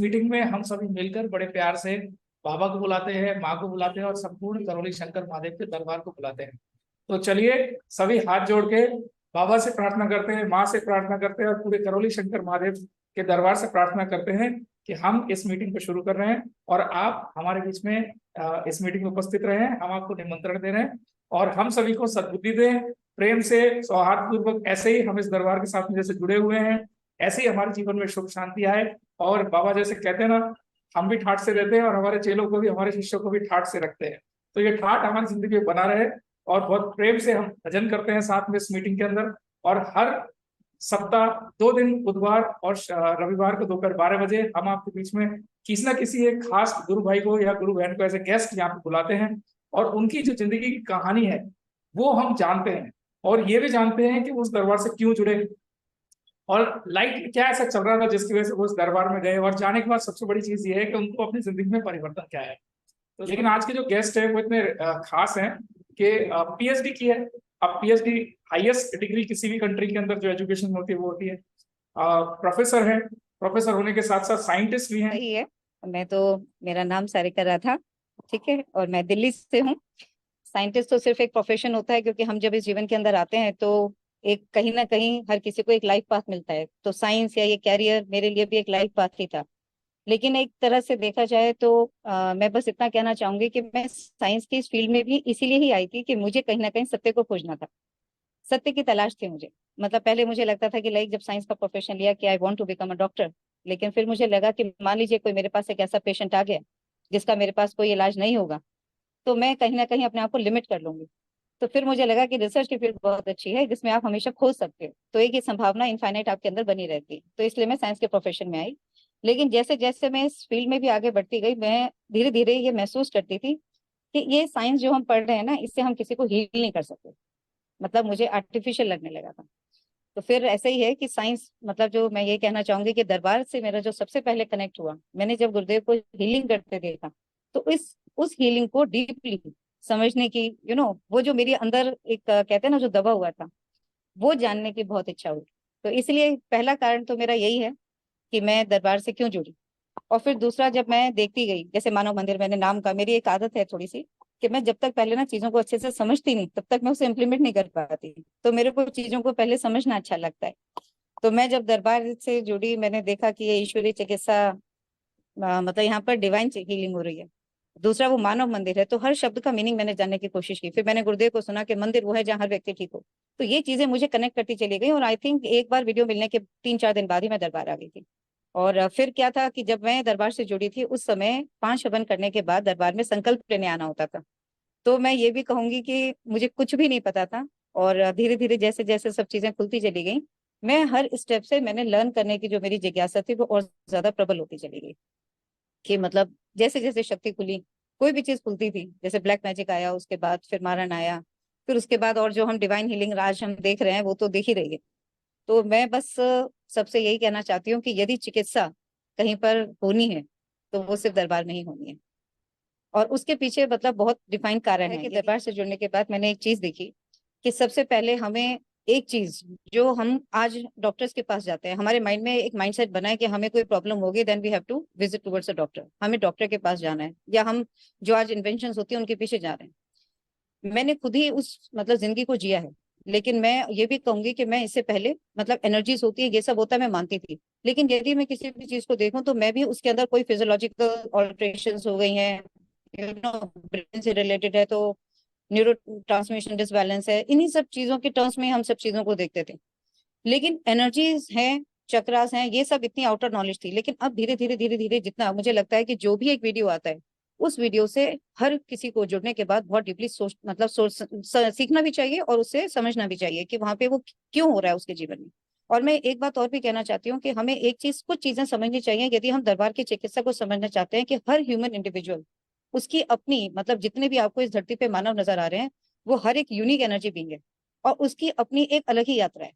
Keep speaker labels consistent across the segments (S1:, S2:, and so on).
S1: Meeting में हम सभी मिलकर बड़े प्यार से बाबा को बुलाते हैं, माँ को बुलाते हैं और संपूर्ण करौली शंकर महादेव के दरबार को बुलाते हैं। तो चलिए सभी हाथ जोड़ के बाबा से प्रार्थना करते हैं, माँ से प्रार्थना करते हैं और पूरे करौली शंकर महादेव के दरबार से प्रार्थना करते हैं कि हम इस मीटिंग को शुरू कर रहे हैं और आप हमारे बीच में इस मीटिंग में उपस्थित रहे हैं। हम आपको निमंत्रण दे रहे हैं और हम सभी को सद्बुद्धि दें, प्रेम से, सौहार्दपूर्वक। ऐसे ही हम इस दरबार के साथ में जैसे जुड़े हुए हैं, ऐसे ही हमारे जीवन में सुख शांति आए। और बाबा जैसे कहते हैं ना, हम भी ठाट से रहते हैं और हमारे चेलों को भी, हमारे शिष्यों को भी ठाट से रखते हैं। तो ये ठाट हमारी जिंदगी में बना रहे और बहुत प्रेम से हम भजन करते हैं साथ में इस मीटिंग के अंदर। और हर सप्ताह 2 दिन, बुधवार और रविवार को दोपहर 12 बजे हम आपके बीच में किसी ना किसी एक खास गुरु भाई को या गुरु बहन को एज ए गेस्ट यहाँ पे बुलाते हैं और उनकी जो जिंदगी की कहानी है वो हम जानते हैं और ये भी जानते हैं कि उस दरबार से क्यों जुड़े और लाइफ क्या ऐसा चल रहा था जिसकी वजह से वो उस दरबार में गए। और जाने के बाद सबसे बड़ी चीज ये है कि उनको अपनी जिंदगी में परिवर्तन क्या है। तो लेकिन आज के जो गेस्ट है वो इतने खास हैं कि पीएचडी की है। अब पीएचडी हाईएस्ट डिग्री किसी भी कंट्री के अंदर जो एजुकेशन होती है वो होती है। प्रोफेसर है, प्रोफेसर होने के साथ साथ साइंटिस्ट भी हैं।
S2: सही है। मैं तो, मेरा नाम सारिका राधा, ठीक है, और मैं दिल्ली से हूँ। साइंटिस्ट तो सिर्फ एक प्रोफेशन होता है, क्योंकि हम जब इस जीवन के अंदर आते हैं तो एक कहीं ना कहीं हर किसी को एक लाइफ पाथ मिलता है। तो साइंस या ये कैरियर मेरे लिए भी एक लाइफ पाथ ही था। लेकिन एक तरह से देखा जाए तो मैं बस इतना कहना चाहूंगी कि मैं साइंस की इस फील्ड में भी इसीलिए ही आई थी कि मुझे कहीं ना कहीं सत्य को खोजना था, सत्य की तलाश थी मुझे। मतलब पहले मुझे लगता था कि लाइक जब साइंस का प्रोफेशन लिया कि I want to become a doctor, लेकिन फिर मुझे लगा कि मान लीजिए कोई मेरे पास एक ऐसा पेशेंट आ गया जिसका मेरे पास कोई इलाज नहीं होगा, तो मैं कहीं ना कहीं अपने आप को लिमिट कर लूंगी। तो फिर मुझे लगा कि रिसर्च की फील्ड बहुत अच्छी है, जिसमें आप हमेशा खोज सकते हो, तो एक ये संभावना इनफाइनाइट आपके अंदर बनी रहती है। तो इसलिए मैं साइंस के प्रोफेशन में आई। लेकिन जैसे जैसे मैं इस फील्ड में भी आगे बढ़ती गई, मैं धीरे धीरे ये महसूस करती थी कि ये साइंस जो हम पढ़ रहे हैं ना, इससे हम किसी को हील नहीं कर सकते। मतलब मुझे आर्टिफिशियल लगने लगा था। तो फिर ऐसे ही है कि साइंस, मतलब जो मैं ये कहना चाहूंगी कि दरबार से मेरा जो सबसे पहले कनेक्ट हुआ, मैंने जब गुरुदेव को हीलिंग करते देखा, तो इस उस हीलिंग को डीपली समझने की, वो जो मेरे अंदर एक कहते हैं ना जो दबा हुआ था, वो जानने की बहुत इच्छा हुई। तो इसलिए पहला कारण तो मेरा यही है कि मैं दरबार से क्यों जुड़ी। और फिर दूसरा, जब मैं देखती गई, जैसे मानव मंदिर मैंने नाम का, मेरी एक आदत है थोड़ी सी कि मैं जब तक पहले ना चीजों को अच्छे से समझती नहीं, तब तक मैं उसे इम्प्लीमेंट नहीं कर पाती। तो मेरे को चीजों को पहले समझना अच्छा लगता है। तो मैं जब दरबार से जुड़ी, मैंने देखा कि ये ईश्वरीय चिकित्सा, मतलब यहाँ पर डिवाइन हीलिंग हो रही है। दूसरा, वो मानव मंदिर है, तो हर शब्द का मीनिंग मैंने जानने की कोशिश की। फिर मैंने गुरुदेव को सुना कि मंदिर वो है जहाँ हर व्यक्ति ठीक हो। तो ये चीजें मुझे कनेक्ट करती चली गई, और आई थिंक एक बार वीडियो मिलने के 3-4 दिन बाद ही मैं दरबार आ गई थी। और फिर क्या था कि जब मैं दरबार से जुड़ी थी, उस समय 5 हवन करने के बाद दरबार में संकल्प लेने आना होता था। तो मैं ये भी कहूंगी कि मुझे कुछ भी नहीं पता था, और धीरे धीरे जैसे जैसे सब चीजें खुलती चली गई, मैं हर स्टेप से मैंने लर्न करने की जो मेरी जिज्ञासा थी वो और ज्यादा प्रबल होती चली गई। कि मतलब जैसे जैसे शक्ति खुली, कोई भी चीज खुलती थी, जैसे ब्लैक मैजिक आया, उसके बाद फिर मारन आया, फिर उसके बाद और जो हम डिवाइन हीलिंग आज हम देख रहे हैं वो तो देख ही रही है। तो मैं बस सबसे यही कहना चाहती हूँ कि यदि चिकित्सा कहीं पर होनी है तो वो सिर्फ दरबार में ही होनी है। और उसके पीछे मतलब बहुत डिफाइन कारण है कि दरबार से जुड़ने के बाद मैंने एक चीज देखी कि सबसे पहले हमें एक चीज, जो हम आज डॉक्टर्स के पास जाते हैं, हमारे माइंड में एक माइंडसेट बना है कि हमें कोई प्रॉब्लम होगी then we have to visit towards a doctor, हमें डॉक्टर के पास जाना है, या हम जो आज इन्वेंशन होती है उनके पीछे जा रहे हैं। मैंने खुद ही उस मतलब जिंदगी को जिया है। लेकिन मैं ये भी कहूंगी कि मैं इससे पहले, मतलब एनर्जीज होती है, ये सब होता है, मैं मानती थी। लेकिन यदि मैं किसी भी चीज को देखूं तो मैं भी उसके अंदर कोई फिजियोलॉजिकल ऑल्ट्रेशन हो गई हैं, ब्रेन से रिलेटेड है, तो न्यूरो ट्रांसमिशन डिसबैलेंस है, इन्हीं सब चीजों के टर्म्स में हम सब चीजों को देखते थे। लेकिन एनर्जीज हैं, चक्रास हैं, ये सब इतनी आउटर नॉलेज थी। लेकिन अब धीरे धीरे धीरे धीरे जितना मुझे लगता है कि जो भी एक वीडियो आता है, उस वीडियो से हर किसी को जुड़ने के बाद बहुत डीपली सोच, मतलब सीखना भी चाहिए और उससे समझना भी चाहिए कि वहां पे वो क्यों हो रहा है उसके जीवन में। और मैं एक बात और भी कहना चाहती हूँ कि हमें एक चीज, कुछ चीजें समझनी चाहिए यदि हम दरबार की चिकित्सा को समझना चाहते हैं, कि हर ह्यूमन इंडिविजुअल, उसकी अपनी, मतलब जितने भी आपको इस धरती पे मानव नजर आ रहे हैं, वो हर एक यूनिक एनर्जी बीइंग है, और उसकी अपनी एक अलग ही यात्रा है,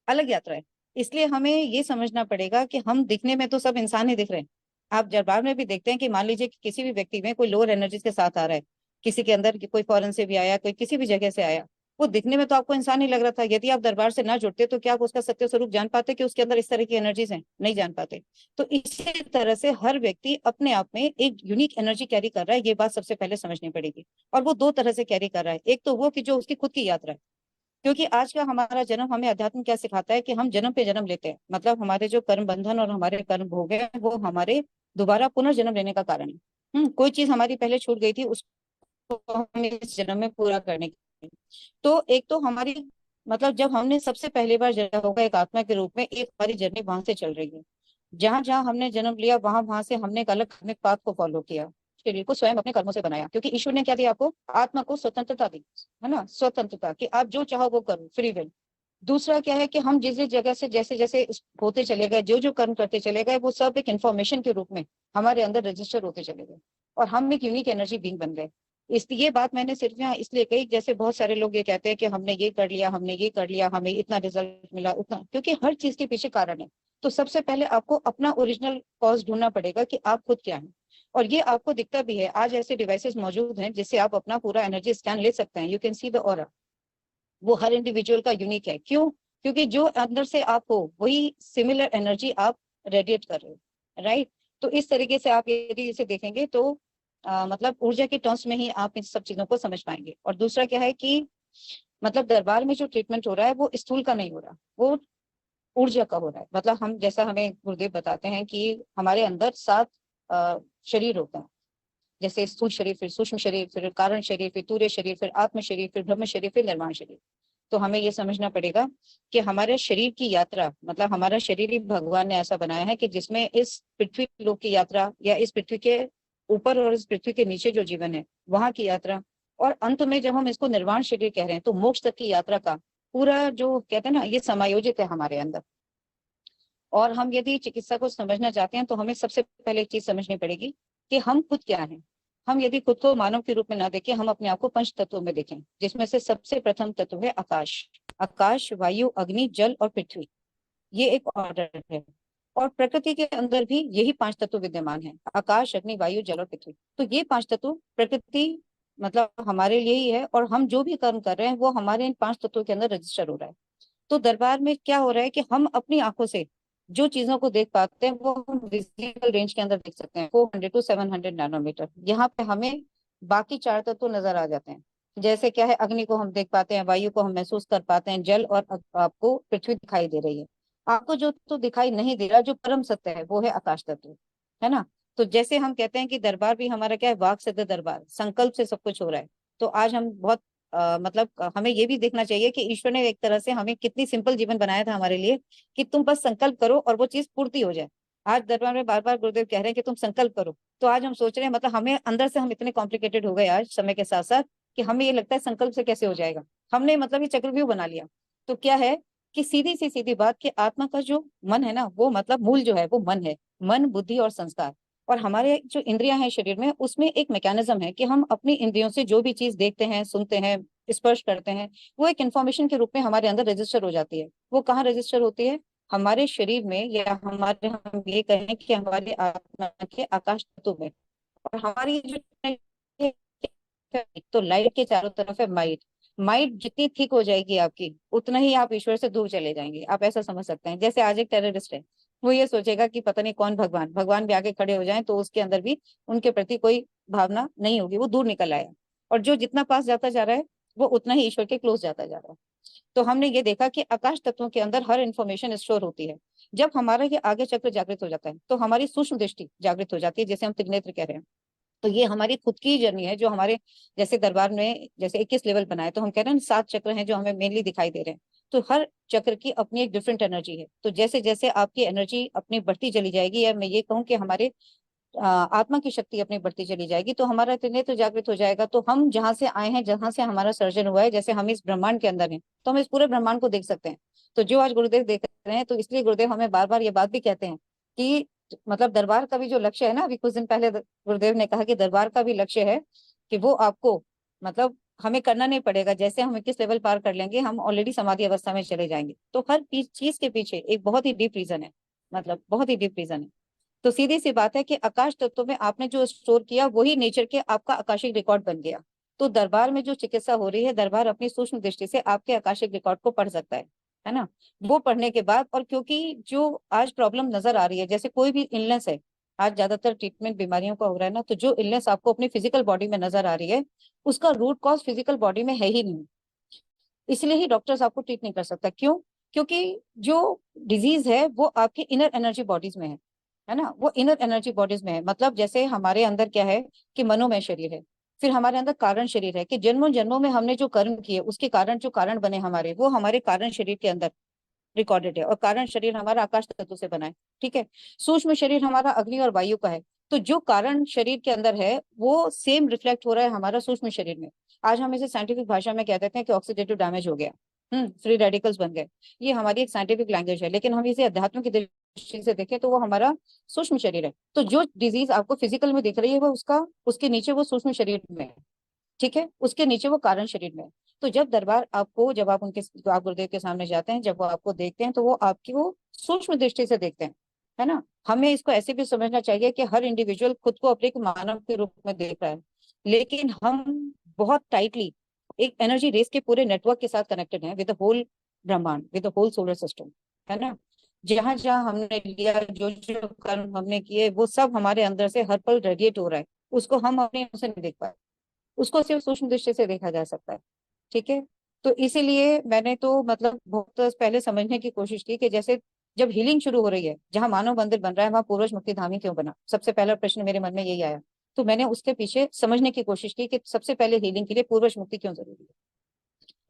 S2: अलग यात्रा है। इसलिए हमें ये समझना पड़ेगा कि हम दिखने में तो सब इंसान ही दिख रहे हैं। आप दरबार में भी देखते हैं कि मान लीजिए कि किसी भी व्यक्ति में कोई लोअर एनर्जीज के साथ आ रहा है, किसी के अंदर कोई फॉरेन से भी आया, कोई किसी भी जगह से आया, वो दिखने में तो आपको इंसान ही लग रहा था। यदि आप दरबार से ना जुड़ते तो क्या आप उसका सत्य स्वरूप जान पाते कि उसके अंदर इस तरह की एनर्जीज हैं? नहीं जान पाते। तो इसी तरह से हर व्यक्ति अपने आप में एक यूनिक एनर्जी कैरी कर रहा है, ये बात सबसे पहले समझनी पड़ेगी। और वो दो तरह से कैरी कर रहा है। एक तो वो कि जो उसकी खुद की यात्रा है, क्योंकि आज का हमारा जन्म हमें अध्यात्म क्या सिखाता है कि हम जन्म पे जन्म लेते हैं। मतलब हमारे जो कर्म बंधन और हमारे कर्म भोग है वो हमारे दोबारा पुनर्जन्म लेने का कारण है। कोई चीज हमारी पहले छूट गई थी, उसको हमें इस जन्म में पूरा करने की। तो एक तो हमारी मतलब जब हमने सबसे पहली बार जन्म होगा एक आत्मा के रूप में, एक हमारी जर्नी वहां से चल रही है। जहां जहां हमने जन्म लिया वहां वहां से हमने एक अलग karmic पाथ को फॉलो किया, शरीर को स्वयं अपने कर्मों से बनाया। क्योंकि ईश्वर ने क्या दिया आपको? आत्मा को स्वतंत्रता दी, है ना, स्वतंत्रता कि आप जो चाहो वो करो, फ्री विल। दूसरा क्या है कि हम जिस जिस जगह से जैसे जैसे होते चले गए, जो जो कर्म करते चले गए, वो सब एक इन्फॉर्मेशन के रूप में हमारे अंदर रजिस्टर होते चले गए और हम एक यूनिक एनर्जी बीइंग बन गए। इसलिए ये बात मैंने सिर्फ यहाँ इसलिए कही, जैसे बहुत सारे लोग ये कहते हैं कि हमने ये कर लिया, हमने ये कर लिया, हमें इतना रिजल्ट मिला उतना, क्योंकि हर चीज के पीछे कारण है। तो सबसे पहले आपको अपना ओरिजिनल कॉज ढूंढना पड़ेगा कि आप खुद क्या हैं। और ये आपको दिखता भी है। आज ऐसे डिवाइसेस मौजूद हैं जिससे आप अपना पूरा एनर्जी स्कैन ले सकते हैं। You can see the aura. वो हर इंडिविजुअल का यूनिक है। क्यों? क्योंकि जो अंदर से आप हो वही सिमिलर एनर्जी आप रेडिएट कर रहे हो, राइट। तो इस तरीके से आप यदि इसे देखेंगे तो मतलब ऊर्जा के टर्म्स में ही आप इन सब चीजों को समझ पाएंगे। और दूसरा क्या है कि मतलब दरबार में जो ट्रीटमेंट हो रहा है वो स्थूल का नहीं हो रहा, वो ऊर्जा का हो रहा है। मतलब हम जैसा हमें गुरुदेव बताते हैं कि हमारे अंदर 7 शरीर होते हैं। जैसे स्थूल शरीर, फिर सूक्ष्म शरीर, फिर कारण शरीर, फिर तूर्य शरीर, फिर आत्म शरीर, फिर ब्रह्म शरीर, फिर निर्वाण शरीर। तो हमें ये समझना पड़ेगा कि हमारे शरीर की यात्रा, मतलब हमारा शरीर ही भगवान ने ऐसा बनाया है कि जिसमें इस पृथ्वी लोक की यात्रा या इस पृथ्वी के ऊपर और इस पृथ्वी के नीचे जो जीवन है वहां की यात्रा, और अंत में जब हम इसको निर्वाण शरीर कह रहे हैं तो मोक्ष तक की यात्रा का पूरा जो कहते हैं ना, ये समायोजित है हमारे अंदर। और हम यदि चिकित्सा को समझना चाहते हैं तो हमें सबसे पहले एक चीज समझनी पड़ेगी कि हम खुद क्या हैं। हम यदि खुद को मानव के रूप में ना देखें, हम अपने आप को पंच तत्वों में देखें, जिसमें से सबसे प्रथम तत्व है आकाश। आकाश, वायु, अग्नि, जल और पृथ्वी, ये एक ऑर्डर है। और प्रकृति के अंदर भी यही 5 तत्व विद्यमान है, आकाश, अग्नि, वायु, जल और पृथ्वी। तो ये 5 तत्व प्रकृति मतलब हमारे लिए ही है, और हम जो भी कर्म कर रहे हैं वो हमारे इन 5 तत्वों के अंदर रजिस्टर हो रहा है। तो दरबार में क्या हो रहा है कि हम अपनी आंखों से जो चीजों को देख पाते हैं वो हम विजिबल रेंज के अंदर देख सकते हैं, 400 टू 700 नैनोमीटर। यहाँ पे हमें बाकी 4 तत्व नजर आ जाते हैं। जैसे क्या है, अग्नि को हम देख पाते हैं, वायु को हम महसूस कर पाते हैं, जल, और आपको पृथ्वी दिखाई दे रही है। आपको जो तो दिखाई नहीं दे रहा, जो परम सत्य है, वो है आकाश तत्व, है ना। तो जैसे हम कहते हैं कि दरबार भी हमारा क्या है, वाक सिद्ध दरबार, संकल्प से सब कुछ हो रहा है। तो आज हम बहुत मतलब हमें ये भी देखना चाहिए कि ईश्वर ने एक तरह से हमें कितनी सिंपल जीवन बनाया था हमारे लिए, कि तुम बस संकल्प करो और वो चीज पूर्ति हो जाए। आज दरबार में बार बार गुरुदेव कह रहे हैं कि तुम संकल्प करो। तो आज हम सोच रहे हैं, मतलब हमें अंदर से हम इतने कॉम्प्लिकेटेड हो गए आज समय के साथ साथ, कि हमें ये लगता है संकल्प से कैसे हो जाएगा। हमने मतलब ये चक्रव्यूह बना लिया। तो क्या है कि सीधी सी सीधी बात, कि आत्मा का जो मन है ना, वो मतलब मूल जो है वो मन है। मन, बुद्धि और संस्कार। और हमारे जो इंद्रियां हैं शरीर में, उसमें एक मैकेनिज्म है कि हम अपनी इंद्रियों से जो भी चीज देखते हैं, सुनते हैं, स्पर्श करते हैं, वो एक इन्फॉर्मेशन के रूप में हमारे अंदर रजिस्टर हो जाती है। वो कहाँ रजिस्टर होती है? हमारे शरीर में, या हमारे, हम ये कहें कि हमारे आत्मा के आकाश तत्व में। और हमारी जो तो लाइट के चारों तरफ है माइट। माइट जितनी थिक हो जाएगी आपकी, उतना ही आप ईश्वर से दूर चले जाएंगे। आप ऐसा समझ सकते हैं, जैसे आज एक टेररिस्ट है, वो ये सोचेगा कि पता नहीं कौन भगवान, भगवान भी आगे खड़े हो जाएं तो उसके अंदर भी उनके प्रति कोई भावना नहीं होगी, वो दूर निकल आएगा। और जो जितना पास जाता जा रहा है वो उतना ही ईश्वर के क्लोज जाता जा रहा है। तो हमने ये देखा कि आकाश तत्वों के अंदर हर इंफॉर्मेशन स्टोर होती है। जब हमारा ये आगे चक्र जागृत हो जाता है तो हमारी सूक्ष्म दृष्टि जागृत हो जाती है, जैसे हम त्रिनेत्र कह रहे हैं। तो ये हमारी खुद की जर्नी है, जो हमारे जैसे दरबार में जैसे 21 लेवल बनाए, तो हम कह रहे हैं 7 चक्र हैं जो हमें मेनली दिखाई दे रहे हैं। तो हर चक्र की अपनी एक डिफरेंट एनर्जी है। तो जैसे जैसे आपकी एनर्जी अपनी बढ़ती चली जाएगी, या मैं ये कहूँ कि हमारे आत्मा की शक्ति अपनी बढ़ती चली जाएगी, तो हमारा त्रिनेत्र जागृत हो जाएगा। तो हम जहां से आए हैं, जहां से हमारा सर्जन हुआ है, जैसे हम इस ब्रह्मांड के अंदर हैं, तो हम इस पूरे ब्रह्मांड को देख सकते हैं। तो जो आज गुरुदेव देख रहे हैं, तो इसलिए गुरुदेव हमें बार बार ये बात भी कहते हैं कि मतलब दरबार का भी जो लक्ष्य है ना, अभी कुछ दिन पहले गुरुदेव ने कहा कि दरबार का भी लक्ष्य है कि वो आपको मतलब हमें करना नहीं पड़ेगा, जैसे हम 21 लेवल पार कर लेंगे हम ऑलरेडी समाधि अवस्था में चले जाएंगे। तो हर चीज के पीछे एक बहुत ही डीप रीजन है, मतलब बहुत ही डीप रीजन है। तो सीधी सी बात है कि आकाश तत्व में आपने जो स्टोर किया वही नेचर के आपका आकाशिक रिकॉर्ड बन गया। तो दरबार में जो चिकित्सा हो रही है, दरबार अपनी सूक्ष्म दृष्टि से आपके आकाशिक रिकॉर्ड को पढ़ सकता है ना। वो पढ़ने के बाद, और क्योंकि जो आज प्रॉब्लम नजर आ रही है, जैसे कोई भी इलनेस है, आज ज्यादातर ट्रीटमेंट बीमारियों का हो रहा है ना, तो जो इलनेस आपको अपनी फिजिकल बॉडी में नजर आ रही है, उसका रूट कॉज फिजिकल बॉडी में है ही नहीं। इसलिए ही डॉक्टर्स आपको ट्रीट नहीं कर सकता। क्यों? क्योंकि जो डिजीज है वो आपकी इनर एनर्जी बॉडीज में है ना, वो इनर एनर्जी बॉडीज में है। मतलब जैसे हमारे अंदर क्या है कि मनोमय शरीर है, फिर हमारे अंदर कारण शरीर है, कि जन्मों जन्मों में हमने जो कर्म किए उसके कारण जो कारण बने हमारे, वो हमारे कारण शरीर के अंदर रिकॉर्डेड है। और कारण शरीर हमारा आकाश तत्व से बना है, ठीक है। सूक्ष्म शरीर हमारा अग्नि और वायु का है। तो जो कारण शरीर के अंदर है वो सेम रिफ्लेक्ट हो रहा है हमारा सूक्ष्म शरीर में। आज हम इसे साइंटिफिक भाषा में कह देते हैं कि ऑक्सीडेटिव डैमेज हो गया, फ्री रेडिकल्स बन गए। ये हमारी एक साइंटिफिक लैंग्वेज है, लेकिन हम इसे अध्यात्म की दृष्टि से देखें तो वो हमारा सूक्ष्म शरीर है। तो जो डिजीज आपको फिजिकल में दिख रही है वो उसका, उसके नीचे वो सूक्ष्म शरीर में है, ठीक है, उसके नीचे वो कारण शरीर में है। तो जब दरबार आपको, जब आप उनके, आप गुरुदेव के सामने जाते हैं, जब वो आपको देखते हैं, तो वो आपकी वो सूक्ष्म दृष्टि से देखते हैं, है ना। हमें इसको ऐसे भी समझना चाहिए कि हर इंडिविजुअल खुद को अपने एक मानव के रूप में देख रहा है, लेकिन हम बहुत टाइटली एक एनर्जी रेस के पूरे नेटवर्क के साथ कनेक्टेड हैं विद द होल ब्रह्मांड, with the whole solar system, है ना। जहां जहां हमने लिया, जो जो कर्म हमने किए, वो सब हमारे अंदर से हर पल रेडिएट हो रहा है। उसको हम अपने से नहीं देख पाए, उसको सिर्फ सूक्ष्म दृष्टि से देखा जा सकता है, ठीक है। तो इसीलिए मैंने तो मतलब बहुत पहले समझने की कोशिश की कि जैसे जब हीलिंग शुरू हो रही है, जहां मानव मंदिर बन रहा है, वहां पूर्वज मुक्ति धाम ही क्यों बना? सबसे पहला प्रश्न मेरे मन में यही आया। तो मैंने उसके पीछे समझने की कोशिश की कि सबसे पहले हीलिंग के लिए पूर्वज मुक्ति क्यों जरूरी है।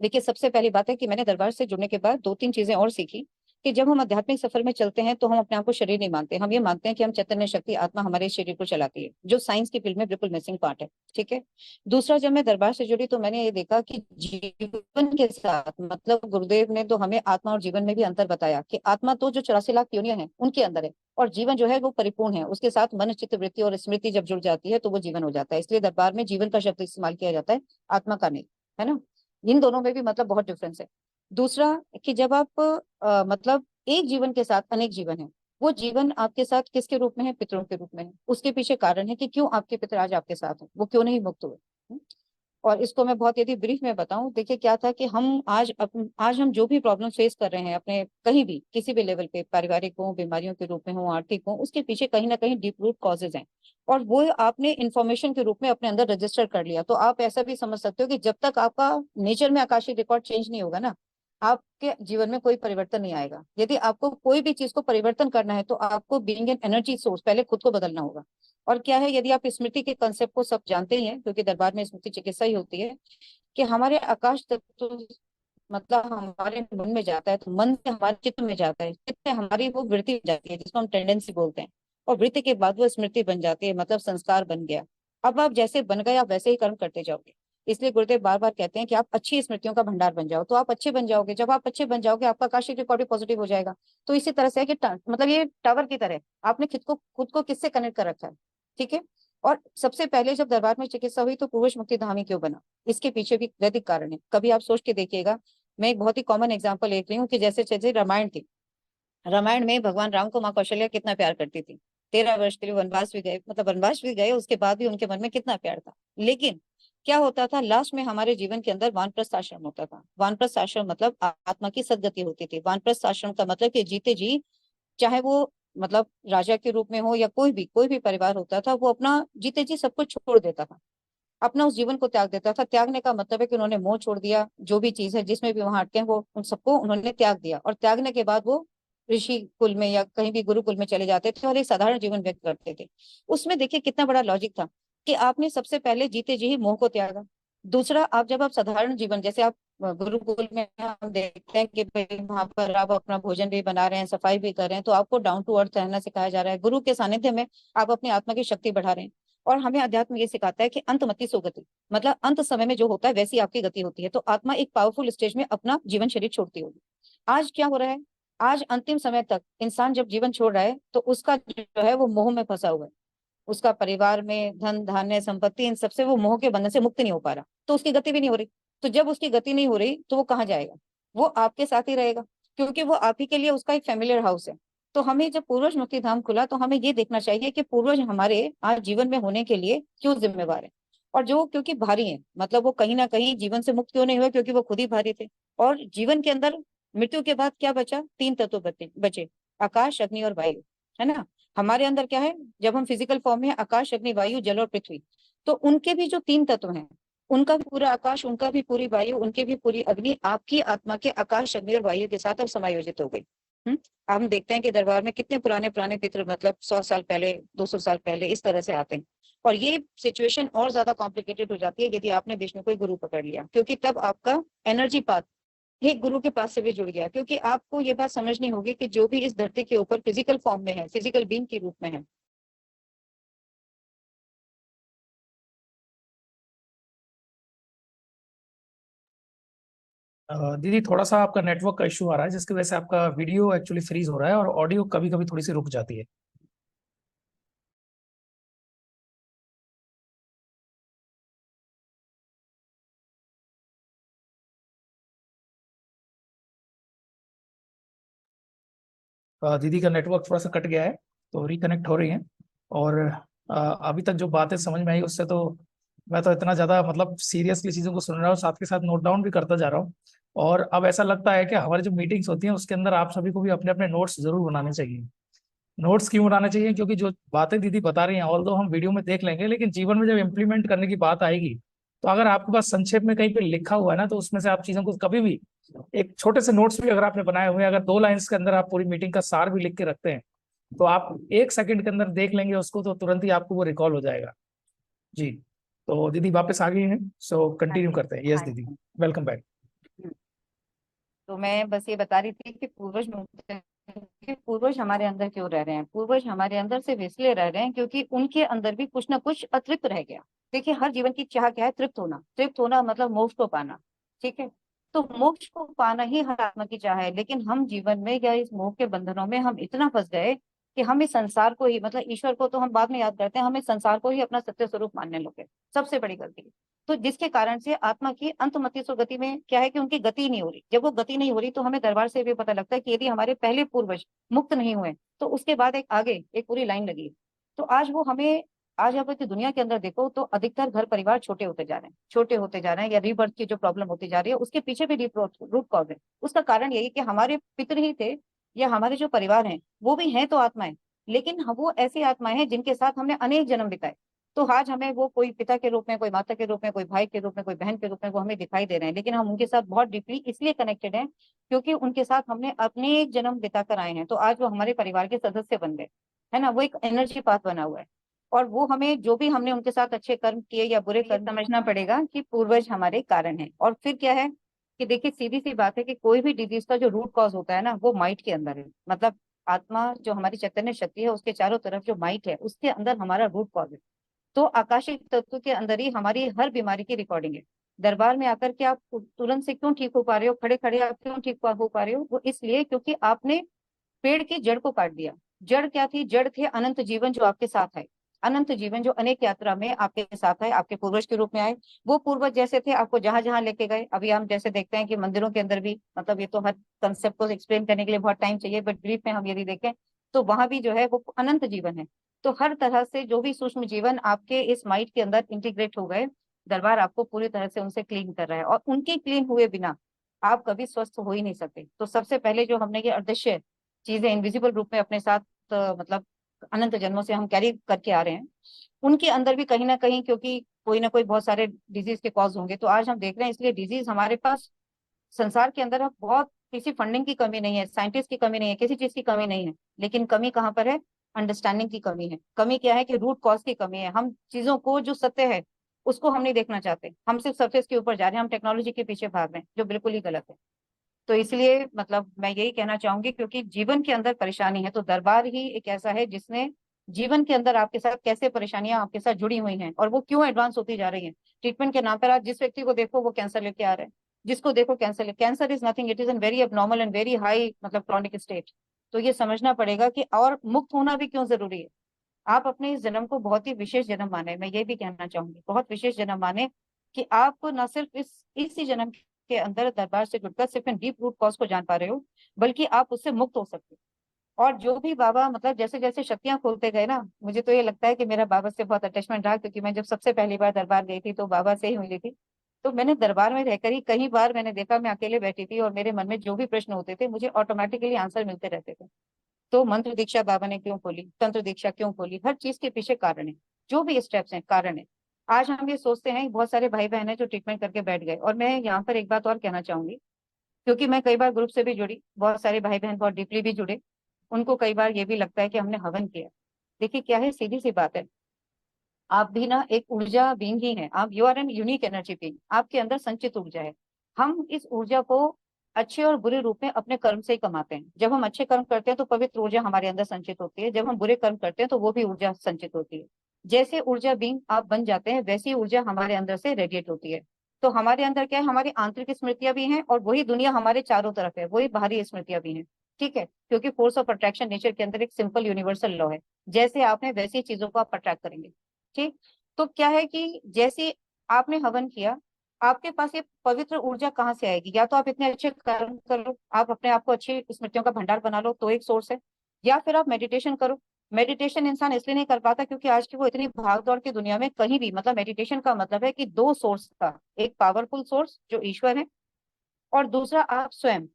S2: देखिए, सबसे पहली बात है कि मैंने दरबार से जुड़ने के बाद दो तीन चीजें और सीखी, कि जब हम आध्यात्मिक सफर में चलते हैं तो हम अपने आप को शरीर नहीं मानते, हम ये मानते हैं कि हम चैतन्य शक्ति आत्मा हमारे शरीर को चलाती है, जो साइंस की फील्ड में बिल्कुल मिसिंग पार्ट है, ठीक है। दूसरा, जब मैं दरबार से जुड़ी तो मैंने ये देखा कि जीवन के साथ, मतलब गुरुदेव ने तो हमें आत्मा और जीवन में भी अंतर बताया, कि आत्मा तो जो 84 लाख योनियां हैं उनके अंदर है, और जीवन जो है वो परिपूर्ण है, उसके साथ मन, चित्त, वृत्ति और स्मृति जब जुड़ जाती है तो वो जीवन हो जाता है। इसलिए दरबार में जीवन का शब्द इस्तेमाल किया जाता है, आत्मा का नहीं, है ना। इन दोनों में भी मतलब बहुत डिफरेंस है। दूसरा, कि जब आप मतलब एक जीवन के साथ अनेक जीवन है, वो जीवन आपके साथ किसके रूप में है? पितरों के रूप में है। उसके पीछे कारण है कि क्यों आपके पितर आज आपके साथ हैं, वो क्यों नहीं मुक्त हुए। हम्म? और इसको मैं बहुत यदि ब्रीफ में बताऊं, देखिए क्या था कि हम आज हम जो भी प्रॉब्लम फेस कर रहे हैं अपने, कहीं भी किसी भी लेवल पे, पारिवारिक हो, बीमारियों के रूप में हो, आर्थिक हो, उसके पीछे कहीं ना कहीं डीप रूट कॉजेज हैं। और वो आपने इंफॉर्मेशन के रूप में अपने अंदर रजिस्टर कर लिया। तो आप ऐसा भी समझ सकते हो कि जब तक आपका नेचर में आकाशीय रिकॉर्ड चेंज नहीं होगा ना, आपके जीवन में कोई परिवर्तन नहीं आएगा। यदि आपको कोई भी चीज को परिवर्तन करना है तो आपको बीइंग एन एनर्जी सोर्स पहले खुद को बदलना होगा। और क्या है, यदि आप स्मृति के कंसेप्ट को सब जानते ही हैं, क्योंकि दरबार में स्मृति चिकित्सा ही होती है, कि हमारे आकाश तत्व मतलब हमारे मन में जाता है, तो मन से हमारे चित्त में जाता है, चित्त से हमारी वो वृत्ति जाती है जिसको हम टेंडेंसी बोलते हैं, और वृत्ति के बाद वो स्मृति बन जाती है, मतलब संस्कार बन गया। अब आप जैसे बन गए, आप वैसे ही कर्म करते जाओगे। इसलिए गुरुदेव बार बार कहते हैं कि आप अच्छी स्मृतियों का भंडार बन जाओ, तो आप अच्छे बन जाओगे। जब आप अच्छे बन जाओगे, आपका आकाशिक रिकॉर्ड भी पॉजिटिव हो जाएगा। तो इसी तरह से है कि मतलब ये टावर की तरह आपने खुद को किससे कनेक्ट कर रखा है, ठीक है। और सबसे पहले जब दरबार में चिकित्सा हुई तो पूर्वज मुक्ति धाम ही क्यों बना? इसके पीछे भी वैदिक कारण है। कभी आप सोच के देखिएगा, मैं एक बहुत ही कॉमन एग्जांपल लेख रही हूँ, कि जैसे जैसे रामायण थी, रामायण में भगवान राम को माँ कौशल्या कितना प्यार करती थी। 13 वर्ष के लिए वनवास भी गए, मतलब वनवास भी गए, उसके बाद भी उनके मन में कितना प्यार था। लेकिन क्या होता था, लास्ट में हमारे जीवन के अंदर वानप्रस्थ आश्रम होता था। वानप्रस्थ आश्रम मतलब आत्मा की सदगति होती थी। वानप्रस्थ आश्रम का मतलब कि जीते जी, चाहे वो मतलब राजा के रूप में हो या कोई भी परिवार होता था, वो अपना जीते जी सब कुछ छोड़ देता था, अपना उस जीवन को त्याग देता था। त्यागने का मतलब है कि उन्होंने मोह छोड़ दिया, जो भी चीज है जिसमें भी वहां अटके हैं, वो उन सबको उन्होंने त्याग दिया। और त्यागने के बाद वो ऋषि कुल में या कहीं भी गुरुकुल में चले जाते थे और एक साधारण जीवन व्यक्त करते थे। उसमें देखिए कितना बड़ा लॉजिक था, कि आपने सबसे पहले जीते जी ही मोह को त्यागा। दूसरा, आप जब आप साधारण जीवन, जैसे आप गुरुकुल में हम देखते हैं कि भाई वहां पर आप अपना भोजन भी बना रहे हैं, सफाई भी कर रहे हैं, तो आपको डाउन टू अर्थ रहना सिखाया जा रहा है। गुरु के सानिध्य में आप अपनी आत्मा की शक्ति बढ़ा रहे हैं। और हमें अध्यात्म ये सिखाता है कि अंतमति सुगति, मतलब अंत समय में जो होता है वैसी आपकी गति होती है। तो आत्मा एक पावरफुल स्टेज में अपना जीवन शरीर छोड़ती होगी। आज क्या हो रहा है, आज अंतिम समय तक इंसान जब जीवन छोड़ रहा है तो उसका जो है वो मोह में फंसा हुआ है। उसका परिवार में धन धान्य संपत्ति, इन सबसे वो मोह के बंधन से मुक्त नहीं हो पा रहा, तो उसकी गति भी नहीं हो रही। तो जब उसकी गति नहीं हो रही तो वो कहाँ जाएगा? वो आपके साथ ही रहेगा, क्योंकि वो आप ही के लिए उसका एक फेमिलियर हाउस है। तो हमें जब पूर्वज मुक्ति धाम खुला तो हमें ये देखना चाहिए कि पूर्वज हमारे आज जीवन में होने के लिए क्यों जिम्मेवार है। और जो क्योंकि भारी हैं, मतलब वो कहीं ना कहीं जीवन से मुक्त क्यों नहीं हुए, क्योंकि वो खुद ही भारी थे। और जीवन के अंदर मृत्यु के बाद क्या बचा? तीन तत्व बचे, आकाश, अग्नि और वायु, है ना। हमारे अंदर क्या है, जब हम फिजिकल फॉर्म में हैं, आकाश, अग्नि, वायु, जल और पृथ्वी। तो उनके भी जो तीन तत्व हैं, उनका भी पूरा आकाश, उनका भी पूरी वायु, उनकी भी पूरी अग्नि आपकी आत्मा के आकाश, अग्नि और वायु के साथ अब समायोजित हो गई। हम देखते हैं कि दरबार में कितने पुराने पुराने पितृ, मतलब 100 साल पहले, 200 साल पहले, इस तरह से आते हैं। और ये सिचुएशन और ज्यादा कॉम्प्लिकेटेड हो जाती है यदि आपने बीच में कोई गुरु पकड़ लिया, क्योंकि तब आपका एनर्जी पाथ एक गुरु के पास से भी जुड़ गया। क्योंकि आपको ये बात समझनी होगी कि जो भी इस धरती के ऊपर फिजिकल फॉर्म में है, फिजिकल बीइंग के रूप में है,
S1: दीदी थोड़ा सा आपका नेटवर्क का इशू आ रहा है, जिसकी वजह से आपका वीडियो एक्चुअली फ्रीज हो रहा है और ऑडियो कभी कभी थोड़ी सी रुक जाती है। दीदी का नेटवर्क थोड़ा सा कट गया है, तो रिकनेक्ट हो रही है। और अभी तक जो बातें समझ में आई उससे तो मैं तो इतना ज़्यादा मतलब सीरियसली चीज़ों को सुन रहा हूँ, साथ के साथ नोट डाउन भी करता जा रहा हूँ। और अब ऐसा लगता है कि हमारी जो मीटिंग्स होती हैं उसके अंदर आप सभी को भी अपने अपने नोट्स जरूर बनाने चाहिए। नोट्स क्यों बनाने चाहिए? क्योंकि जो बातें दीदी बता रही हैं, ऑल दो हम वीडियो में देख लेंगे, लेकिन जीवन में जब इम्प्लीमेंट करने की बात आएगी, तो अगर आपके पास संक्षेप में कहीं पे लिखा हुआ है ना, तो उसमें से आप चीज़ों को कभी भी एक छोटे से नोट्स भी अगर आपने बनाए हुए हैं, अगर 2 लाइन्स के अंदर आप पूरी मीटिंग का सार भी लिख के रखते हैं, तो आप 1 सेकंड के अंदर देख लेंगे उसको, तो तुरंत ही आपको वो रिकॉल हो जाएगा। जी। तो दीदी वापस आ गई हैं, सो
S2: हाँ
S1: कंटिन्यू
S2: जी,
S1: करते हैं। यस
S2: हाँ
S1: दीदी,
S2: जी।
S1: Welcome back.
S2: हम्म। तो मैं बस ये बता रही थी कि पूर्वज मुक्त हैं, कि पूर्वज हमारे अंदर क्यों रह रहे हैं। पूर्वज हमारे अंदर सिर्फ इसलिए रह रहे हैं क्योंकि उनके अंदर भी कुछ ना कुछ अतृप्त रह गया। देखिए, हर जीवन की चाह क्या है? तृप्त होना। तृप्त होना मतलब मोक्ष को पाना। ठीक है। तो मोक्ष को पाना ही हर आत्मा की चाह है, लेकिन हम जीवन में या इस मोह के बंधनों में हम इतना फंस गए कि हम इस संसार को ही, मतलब ईश्वर को तो हम बाद में याद करते हैं, हम इस संसार को ही अपना सत्य स्वरूप मानने लगे। सबसे बड़ी गलती। तो जिसके कारण से आत्मा की अंतमति गति में क्या है कि उनकी गति नहीं हो रही। जब वो गति नहीं हो रही, तो हमें दरबार से भी पता लगता है कि यदि हमारे पहले पूर्वज मुक्त नहीं हुए, तो उसके बाद एक आगे एक पूरी लाइन लगी। तो आज वो हमें, आज आप इस दुनिया के अंदर देखो तो अधिकतर घर परिवार छोटे होते जा रहे हैं, छोटे होते जा रहे हैं, या रीबर्थ की जो प्रॉब्लम होती जा रही है, उसके पीछे भी डीप रूट कॉज है। उसका कारण यही कि हमारे पितर ही थे, या हमारे जो परिवार हैं वो भी हैं तो आत्माएं, लेकिन वो ऐसी आत्माएं हैं जिनके साथ हमने अनेक जन्म बिताए। तो आज हमें वो कोई पिता के रूप में, कोई माता के रूप में, कोई भाई के रूप में, कोई बहन के रूप में वो हमें दिखाई दे रहे हैं, लेकिन हम उनके साथ बहुत डीपली इसलिए कनेक्टेड हैं क्योंकि उनके साथ हमने अपने एक जन्म बिता कर आए हैं। तो आज वो हमारे परिवार के सदस्य बन गए, है ना। वो एक एनर्जी पाथ बना हुआ है। और वो हमें, जो भी हमने उनके साथ अच्छे कर्म किए या बुरे कर्म, समझना पड़ेगा कि पूर्वज हमारे कारण है। और फिर क्या है कि देखिए, सीधी सी बात है कि कोई भी डिजीज का जो रूट कॉज होता है ना, वो माइट के अंदर है। मतलब आत्मा जो हमारी चैतन्य शक्ति है, उसके चारों तरफ जो माइट है, उसके अंदर हमारा रूट कॉज है। तो आकाशिक तत्व के अंदर ही हमारी हर बीमारी की रिकॉर्डिंग है। दरबार में आकर के आप तुरंत से क्यों ठीक हो पा रहे हो, खड़े खड़े आप क्यों ठीक हो पा रहे हो? वो इसलिए क्योंकि आपने पेड़ की जड़ को काट दिया। जड़ क्या थी? जड़ थे अनंत जीवन जो आपके साथ है। अनंत जीवन जो अनेक यात्रा में आपके साथ है, आपके पूर्वज के रूप में आए। वो पूर्वज जैसे थे आपको जहां जहां लेके गए। अभी हम जैसे देखते हैं कि मंदिरों के अंदर भी, मतलब ये तो हर कंसेप्ट को एक्सप्लेन करने के लिए बहुत टाइम चाहिए, बट ब्रीफ में हम यदि देखें तो वहां भी जो है वो अनंत जीवन है। तो हर तरह से जो भी सूक्ष्म जीवन आपके इस माइट के अंदर इंटीग्रेट हो गए, दरबार आपको पूरी तरह से उनसे क्लीन कर रहा है। और उनके क्लीन हुए बिना आप कभी स्वस्थ हो ही नहीं सकते। तो सबसे पहले जो हमने ये अदृश्य चीजें इनविजिबल रूप में अपने साथ, मतलब अनंत जन्मों से हम कैरी करके आ रहे हैं, उनके अंदर भी कहीं ना कहीं, क्योंकि कोई ना कोई बहुत सारे डिजीज के कॉज होंगे, तो आज हम देख रहे हैं। इसलिए डिजीज हमारे पास संसार के अंदर अब बहुत, किसी फंडिंग की कमी नहीं है, साइंटिस्ट की कमी नहीं है, किसी चीज की कमी नहीं है, लेकिन कमी कहाँ पर है? अंडरस्टैंडिंग की कमी है। कमी क्या है कि रूट कॉज की कमी है। हम चीजों को, जो सत्य है उसको हम नहीं देखना चाहते, हम सिर्फ सरफेस के ऊपर जा रहे हैं, हम टेक्नोलॉजी के पीछे भाग रहे हैं, जो बिल्कुल ही गलत है। तो इसलिए मतलब मैं यही कहना चाहूंगी, क्योंकि जीवन के अंदर परेशानी है, तो दरबार ही एक ऐसा है जिसने जीवन के अंदर आपके साथ कैसे परेशानियां आपके साथ जुड़ी हुई हैं और वो क्यों एडवांस होती जा रही हैं। ट्रीटमेंट के नाम पर आज जिस व्यक्ति को देखो वो कैंसर लेके आ रहे हैं, जिसको देखो cancer. Cancer is nothing, it is an very abnormal and very high, मतलब क्रॉनिक स्टेट। तो ये समझना पड़ेगा कि और मुक्त होना भी क्यों जरूरी है। आप अपने इस जन्म को बहुत ही विशेष जन्म माने, मैं ये भी कहना चाहूंगी, बहुत विशेष जन्म माने, कि आप न सिर्फ इसी जन्म के अंदर दरबार से जुड़कर सिर्फ इन डीप रूट कॉज को जान पा रहे हो, बल्कि आप उससे मुक्त हो सकते हो। और जो भी बाबा मतलब जैसे जैसे शक्तियां खोलते गए ना, मुझे तो ये लगता है कि मेरा बाबा से बहुत अटैचमेंट रहा, क्योंकि मैं जब सबसे पहली बार दरबार गई थी तो बाबा से ही मिली थी। तो मैंने दरबार में रहकर ही कई बार मैंने देखा, मैं अकेले बैठी थी और मेरे मन में जो भी प्रश्न होते थे मुझे ऑटोमेटिकली आंसर मिलते रहते थे। तो मंत्र दीक्षा बाबा ने क्यों खोली, तंत्र दीक्षा क्यों खोली, हर चीज के पीछे कारण है। जो भी स्टेप्स हैं कारण है। आज हम ये सोचते हैं, बहुत सारे भाई बहन है जो ट्रीटमेंट करके बैठ गए। और मैं यहाँ पर एक बात और कहना चाहूंगी, क्योंकि मैं कई बार ग्रुप से भी जुड़ी, बहुत सारे भाई बहन बहुत डीपली भी जुड़े, उनको कई बार ये भी लगता है कि हमने हवन किया। देखिए क्या है, सीधी सी बात है, आप भी ना एक ऊर्जा बीइंग ही है। आप you are an unique energy being, आपके अंदर संचित ऊर्जा है। हम इस ऊर्जा को अच्छे और बुरे रूप में अपने कर्म से ही कमाते हैं। जब हम अच्छे कर्म करते हैं तो पवित्र ऊर्जा हमारे अंदर संचित होती है, जब हम बुरे कर्म करते हैं तो वो भी ऊर्जा संचित होती है। जैसे ऊर्जा बीइंग आप बन जाते हैं, वैसी ऊर्जा हमारे अंदर से रेडिएट होती है। तो हमारे अंदर क्या है, हमारी आंतरिक स्मृतियां भी हैं और वही दुनिया हमारे चारों तरफ है, वही बाहरी स्मृतियां भी हैं। ठीक है, क्योंकि फोर्स ऑफ अट्रैक्शन नेचर के अंदर एक सिंपल यूनिवर्सल लॉ है। जैसे आपने वैसी चीजों को आप अट्रैक्ट करेंगे। ठीक। तो क्या है कि जैसे आपने हवन किया, आपके पास ये पवित्र ऊर्जा कहाँ से आएगी? या तो आप इतने अच्छे कर्म करो, आप अपने आप को अच्छी स्मृतियों का भंडार बना लो, तो एक सोर्स है। या फिर आप मेडिटेशन करो। मेडिटेशन इंसान इसलिए नहीं कर पाता क्योंकि आज की वो इतनी भाग दौड़ की दुनिया में कहीं भी, मतलब मेडिटेशन का मतलब है कि दो सोर्स का, एक पावरफुल सोर्स जो ईश्वर है, और दूसरा आप स्वयं।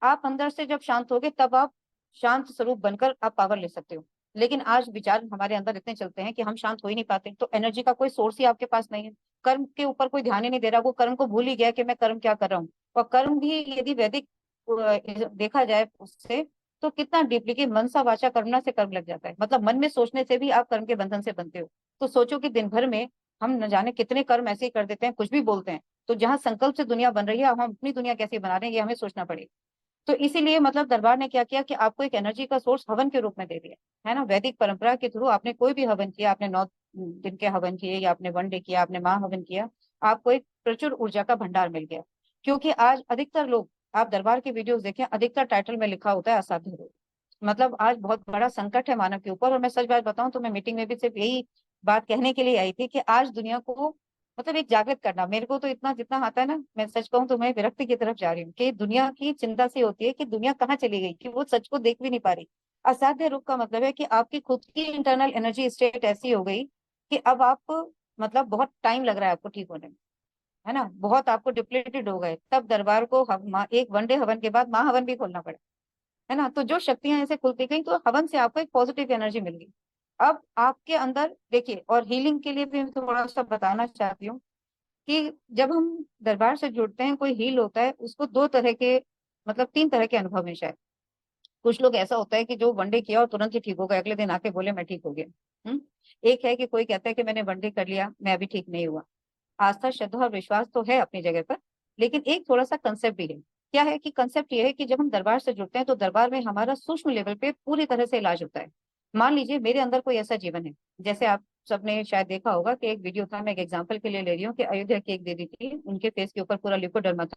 S2: आप अंदर से जब शांत होगे तब आप शांत स्वरूप बनकर आप पावर ले सकते हो। लेकिन आज विचार हमारे अंदर इतने चलते हैं कि हम शांत हो ही नहीं पाते, तो एनर्जी का कोई सोर्स ही आपके पास नहीं है। कर्म के ऊपर कोई ध्यान ही नहीं दे रहा, वो कर्म को भूल ही गया कि मैं कर्म क्या कर रहा हूँ। और कर्म भी यदि वैदिक देखा जाए उससे, तो कितना डीपली कि मनसा वाचा कर्मणा से कर्म लग जाता है। मतलब मन में सोचने से भी आप कर्म के बंधन से बनते हो। तो सोचो कि दिन भर में हम न जाने कितने कर्म ऐसे ही कर देते हैं, कुछ भी बोलते हैं। तो जहां संकल्प से दुनिया बन रही है, हम अपनी दुनिया कैसे बना रहे हैं ये हमें सोचना पड़ेगा। तो इसीलिए मतलब दरबार ने क्या किया कि आपको एक एनर्जी का सोर्स हवन के रूप में दे दिया है ना। वैदिक परंपरा के थ्रू आपने कोई भी हवन किया, आपने 9 दिन के हवन किए या आपने 1 डे किया, आपने महा हवन किया, आपको एक प्रचुर ऊर्जा का भंडार मिल गया। क्योंकि आज अधिकतर लोग, आप दरबार के वीडियोस देखें, अधिकतर टाइटल में लिखा होता है असाध्य रोग। मतलब आज बहुत बड़ा संकट है मानव के ऊपर। और मैं सच बात बताऊं तो मैं मीटिंग में भी सिर्फ यही बात कहने के लिए आई थी कि आज दुनिया को मतलब एक जागृत करना। मेरे को तो इतना जितना आता है ना, मैं सच कहूँ तो मैं विरक्ति की तरफ जा रही हूँ कि दुनिया की चिंता से होती है कि दुनिया कहाँ चली गई, कि वो सच को देख भी नहीं पा रही। असाध्य रोग का मतलब है कि आपकी खुद की इंटरनल एनर्जी स्टेट ऐसी हो गई कि अब आप मतलब बहुत टाइम लग रहा है आपको ठीक होने में, है ना। बहुत आपको डिप्लेटेड हो गए, तब दरबार को एक 1 डे हवन के बाद महाहवन भी खोलना पड़ा, है ना। तो जो शक्तियां ऐसे खुलती गई, तो हवन से आपको एक पॉजिटिव एनर्जी मिल गई। अब आपके अंदर देखिए, और हीलिंग के लिए भी मैं थोड़ा सा बताना चाहती हूँ कि जब हम दरबार से जुड़ते हैं, कोई हील होता है, उसको 2 तरह के, मतलब 3 तरह के अनुभव है शायद। कुछ लोग ऐसा होता है कि जो 1 डे किया और तुरंत ही ठीक हो गए, अगले दिन आके बोले मैं ठीक हो गया। एक है कि कोई कहता है कि मैंने 1 डे कर लिया, मैं अभी ठीक नहीं हुआ। आस्था, श्रद्धा और विश्वास तो है अपनी जगह पर, लेकिन एक थोड़ा सा कंसेप्ट भी है। क्या है कि कंसेप्ट ये है कि जब हम दरबार से जुड़ते हैं तो दरबार में हमारा सूक्ष्म लेवल पे पूरी तरह से इलाज होता है। मान लीजिए मेरे अंदर कोई ऐसा जीवन है, जैसे आप सबने शायद देखा होगा कि एक वीडियो था, मैं एक एग्जांपल के लिए ले रही हूँ, कि अयोध्या की एक देवी थी, उनके फेस के ऊपर पूरा लिपोडर्मा था,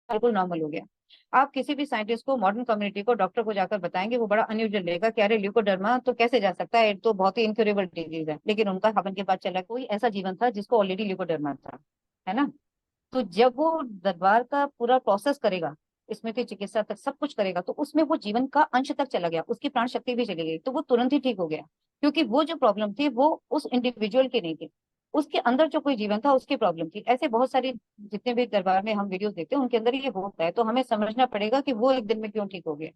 S2: बिल्कुल नॉर्मल हो गया। आप किसी भी साइंटिस्ट को, मॉडर्न कम्युनिटी को, डॉक्टर को जाकर बताएंगे, वो बड़ा अनयूजुअल रहेगा कि अरे ल्यूकोडर्मा तो कैसे जा सकता है, तो बहुत ही इनक्योरेबल डिजीज है। लेकिन उनका हवन के बाद चला कोई ऐसा जीवन था जिसको ऑलरेडी ल्यूकोडर्मा था, है ना। तो जब वो दरबार का पूरा प्रोसेस करेगा, स्मृति चिकित्सा तक सब कुछ करेगा, तो उसमें वो जीवन का अंश तक चला गया, उसकी प्राण शक्ति भी चली गई, तो वो तुरंत ही ठीक हो गया। क्योंकि वो जो प्रॉब्लम थी वो उस इंडिविजुअल की नहीं थी, उसके अंदर जो कोई जीवन था उसकी प्रॉब्लम थी। ऐसे बहुत सारी, जितने भी दरबार में हम वीडियोस देखते हैं उनके अंदर ये होता है। तो हमें समझना पड़ेगा कि वो एक दिन में क्यों ठीक हो गया।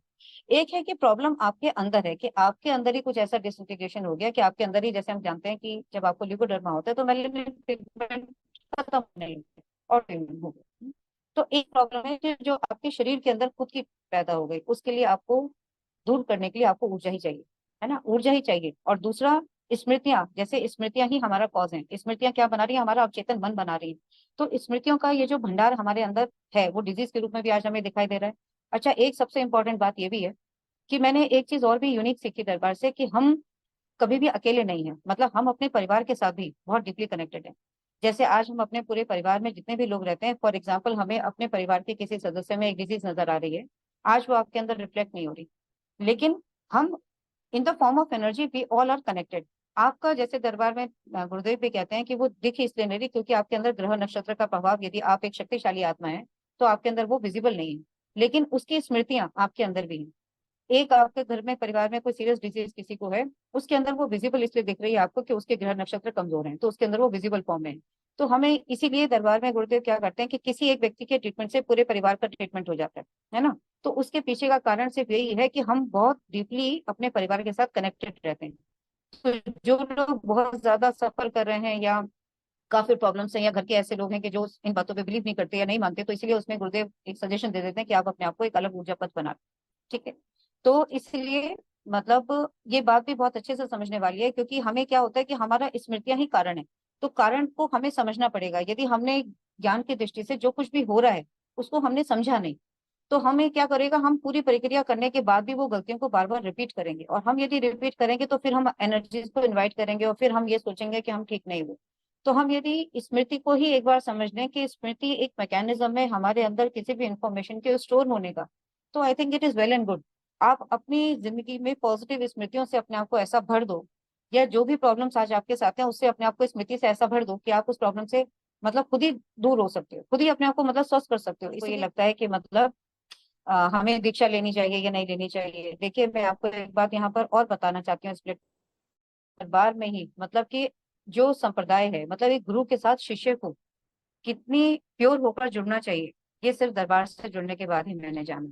S2: एक है कि प्रॉब्लम आपके अंदर है, कि आपके अंदर ही कुछ ऐसा डिसइंटीग्रेशन हो गया कि आपके अंदर ही, जैसे हम जानते हैं कि जब आपको ल्यूकोडर्मा होता है तो मेलानिन पिगमेंट खत्म होने लगता है और ट्रीटमेंट हो गया। तो एक प्रॉब्लम है कि जो आपके शरीर के अंदर खुद की पैदा हो गई, उसके लिए आपको दूर करने के लिए आपको ऊर्जा ही चाहिए, है ना, ऊर्जा ही चाहिए। और दूसरा, स्मृतियां, जैसे स्मृतियां ही हमारा कॉज है, स्मृतियां क्या बना रही है, हमारा अवचेतन मन बना रही है। तो स्मृतियों का ये जो भंडार हमारे अंदर है, वो डिजीज के रूप में भी आज हमें दिखाई दे रहा है। अच्छा, एक सबसे इंपॉर्टेंट बात ये भी है कि मैंने एक चीज और भी यूनिक सीखी दरबार से, कि हम कभी भी अकेले नहीं है। मतलब हम अपने परिवार के साथ भी बहुत डीपली कनेक्टेड है। जैसे आज हम अपने पूरे परिवार में जितने भी लोग रहते हैं, फॉर एग्जाम्पल हमें अपने परिवार के किसी सदस्य में एक डिजीज नजर आ रही है, आज वो आपके अंदर रिफ्लेक्ट नहीं हो रही, लेकिन हम in the form of energy we all are connected. आपका जैसे दरबार में गुरुदेव भी कहते हैं कि वो दिख इसलिए नहीं रही क्योंकि आपके अंदर ग्रह नक्षत्र का प्रभाव, यदि आप एक शक्तिशाली आत्मा है तो आपके अंदर वो विजिबल नहीं है। लेकिन उसकी स्मृतियां आपके अंदर भी हैं। एक आपके घर में परिवार में कोई सीरियस डिजीज किसी को है, उसके अंदर वो विजिबल इसलिए दिख रही है आपको कि उसके ग्रह नक्षत्र कमजोर हैं, तो उसके अंदर वो विजिबल फॉर्म में है। तो हमें इसीलिए दरबार में गुरुदेव क्या करते हैं कि किसी एक व्यक्ति के ट्रीटमेंट से पूरे परिवार का ट्रीटमेंट हो जाता है ना। तो उसके पीछे का कारण सिर्फ यही है कि हम बहुत डीपली अपने परिवार के साथ कनेक्टेड रहते हैं। तो जो लोग बहुत ज्यादा सफर कर रहे हैं या काफी प्रॉब्लम्स हैं, या घर के ऐसे लोग हैं कि जो इन बातों पे बिलीव नहीं करते या नहीं मानते, तो इसलिए उसमें गुरुदेव एक सजेशन दे देते हैं कि आप अपने आप को एक अलग ऊर्जा पथ बना लो। ठीक है। तो इसलिए मतलब ये बात भी बहुत अच्छे से समझने वाली है, क्योंकि हमें क्या होता है कि हमारा स्मृतियां ही कारण है। तो कारण को हमें समझना पड़ेगा। यदि हमने ज्ञान की दृष्टि से जो कुछ भी हो रहा है उसको हमने समझा नहीं, तो हमें क्या करेगा, हम पूरी प्रक्रिया करने के बाद भी वो गलतियों को बार बार रिपीट करेंगे। और हम यदि रिपीट करेंगे तो फिर हम एनर्जीज को इन्वाइट करेंगे और फिर हम ये सोचेंगे कि हम ठीक नहीं हुए। तो हम यदि स्मृति को ही एक बार समझ लें कि स्मृति एक मैकेनिज्म है हमारे अंदर किसी भी इंफॉर्मेशन के स्टोर होने का, तो I think it is well and good. आप अपनी जिंदगी में पॉजिटिव स्मृतियों से अपने आप को ऐसा भर दो, या जो भी प्रॉब्लम्स आज आपके साथ हैं उससे अपने आप को स्मृति से ऐसा भर दो कि आप उस प्रॉब्लम से मतलब खुद ही दूर हो सकते हो, खुद ही अपने आप को मतलब स्वस्थ कर सकते हो। इसलिए लगता है कि मतलब हमें दीक्षा लेनी चाहिए या नहीं लेनी चाहिए। देखिए, मैं आपको एक बात यहाँ पर और बताना चाहती हूँ। इस दरबार में ही मतलब कि जो संप्रदाय है, मतलब एक गुरु के साथ शिष्य को कितनी प्योर होकर जुड़ना चाहिए, ये सिर्फ दरबार से जुड़ने के बाद ही मैंने जाना।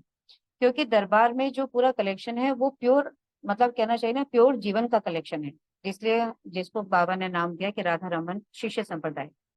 S2: क्योंकि दरबार में जो पूरा कलेक्शन है वो प्योर, मतलब कहना चाहिए ना, प्योर जीवन का कलेक्शन है। इसलिए जिसको बाबा ने नाम दिया कि राधा रमन शिष्य संप्रदाय।